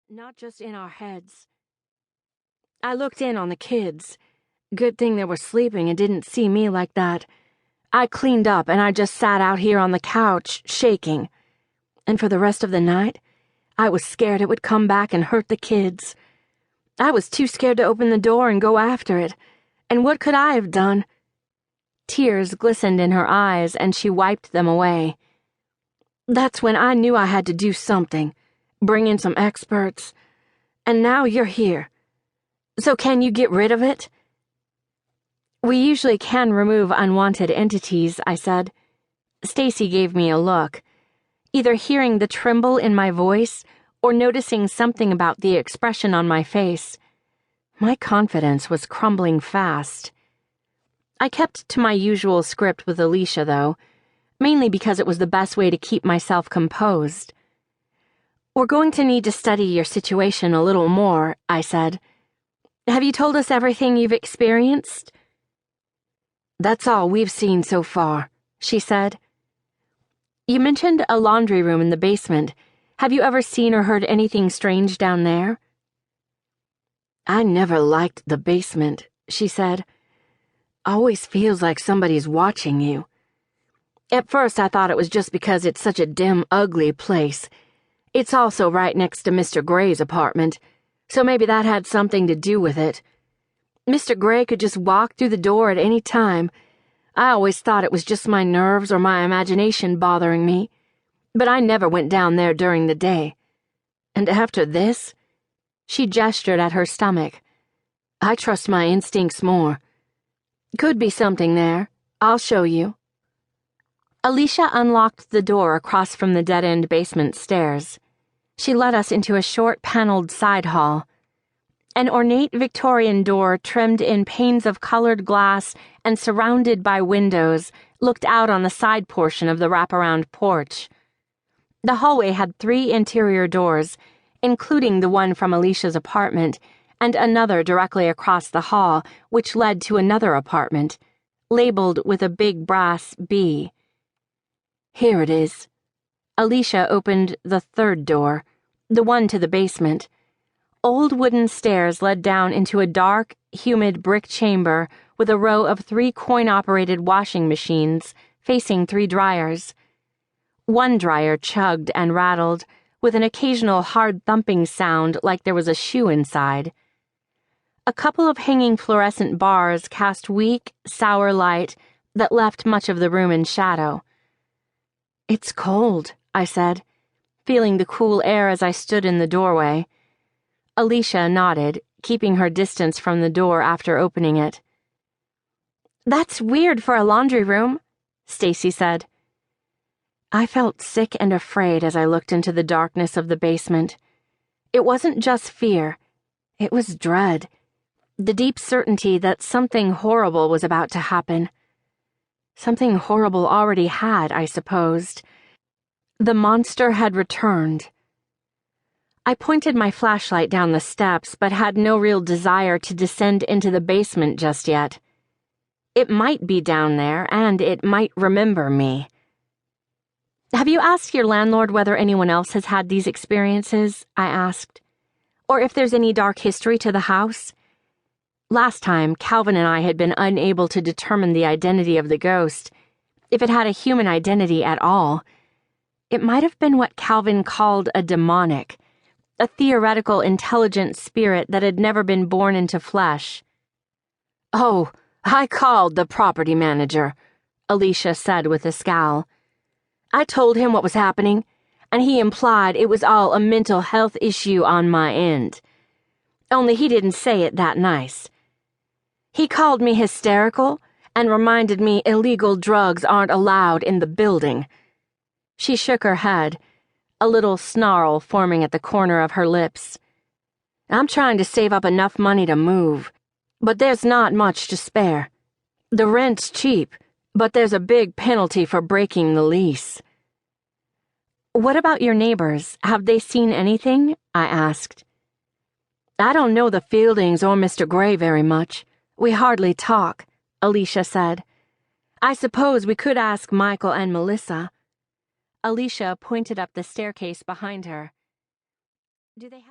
not just in our heads. I looked in on the kids. Good thing they were sleeping and didn't see me like that. I cleaned up and I just sat out here on the couch, shaking. And for the rest of the night, I was scared it would come back and hurt the kids. I was too scared to open the door and go after it. And what could I have done? Tears glistened in her eyes and she wiped them away. That's when I knew I had to do something, bring in some experts. And now you're here. So can you get rid of it? We usually can remove unwanted entities, I said. Stacey gave me a look, either hearing the tremble in my voice or noticing something about the expression on my face. My confidence was crumbling fast. I kept to my usual script with Alicia, though, mainly because it was the best way to keep myself composed. We're going to need to study your situation a little more, I said. Have you told us everything you've experienced? That's all we've seen so far, she said. You mentioned a laundry room in the basement. Have you ever seen or heard anything strange down there? I never liked the basement, she said. Always feels like somebody's watching you. At first I thought it was just because it's such a dim, ugly place. It's also right next to Mr. Gray's apartment, so maybe that had something to do with it. Mr. Gray could just walk through the door at any time. I always thought it was just my nerves or my imagination bothering me, but I never went down there during the day. And after this, she gestured at her stomach. I trust my instincts more. Could be something there. I'll show you. Alicia unlocked the door across from the dead-end basement stairs. She led us into a short paneled side hall. An ornate Victorian door trimmed in panes of colored glass and surrounded by windows looked out on the side portion of the wraparound porch. The hallway had 3 interior doors, including the one from Alicia's apartment, and another directly across the hall, which led to another apartment, labeled with a big brass B. Here it is. Alicia opened the 3rd door, the one to the basement. Old wooden stairs led down into a dark, humid brick chamber with a row of 3 coin-operated washing machines facing 3 dryers. One dryer chugged and rattled, with an occasional hard thumping sound like there was a shoe inside. A couple of hanging fluorescent bars cast weak, sour light that left much of the room in shadow. It's cold, I said, feeling the cool air as I stood in the doorway. Alicia nodded, keeping her distance from the door after opening it. That's weird for a laundry room, Stacey said. I felt sick and afraid as I looked into the darkness of the basement. It wasn't just fear. It was dread. The deep certainty that something horrible was about to happen. Something horrible already had, I supposed. The monster had returned. I pointed my flashlight down the steps, but had no real desire to descend into the basement just yet. It might be down there, and it might remember me. Have you asked your landlord whether anyone else has had these experiences? I asked. Or if there's any dark history to the house? Last time, Calvin and I had been unable to determine the identity of the ghost, if it had a human identity at all. It might have been what Calvin called a demonic, a theoretical intelligent spirit that had never been born into flesh. Oh, I called the property manager, Alicia said with a scowl. I told him what was happening, and he implied it was all a mental health issue on my end. Only he didn't say it that nice. He called me hysterical and reminded me illegal drugs aren't allowed in the building. She shook her head, a little snarl forming at the corner of her lips. I'm trying to save up enough money to move, but there's not much to spare. The rent's cheap, but there's a big penalty for breaking the lease. What about your neighbors? Have they seen anything? I asked. I don't know the Fieldings or Mr. Gray very much. We hardly talk, Alicia said. I suppose we could ask Michael and Melissa. Alicia pointed up the staircase behind her. Do they have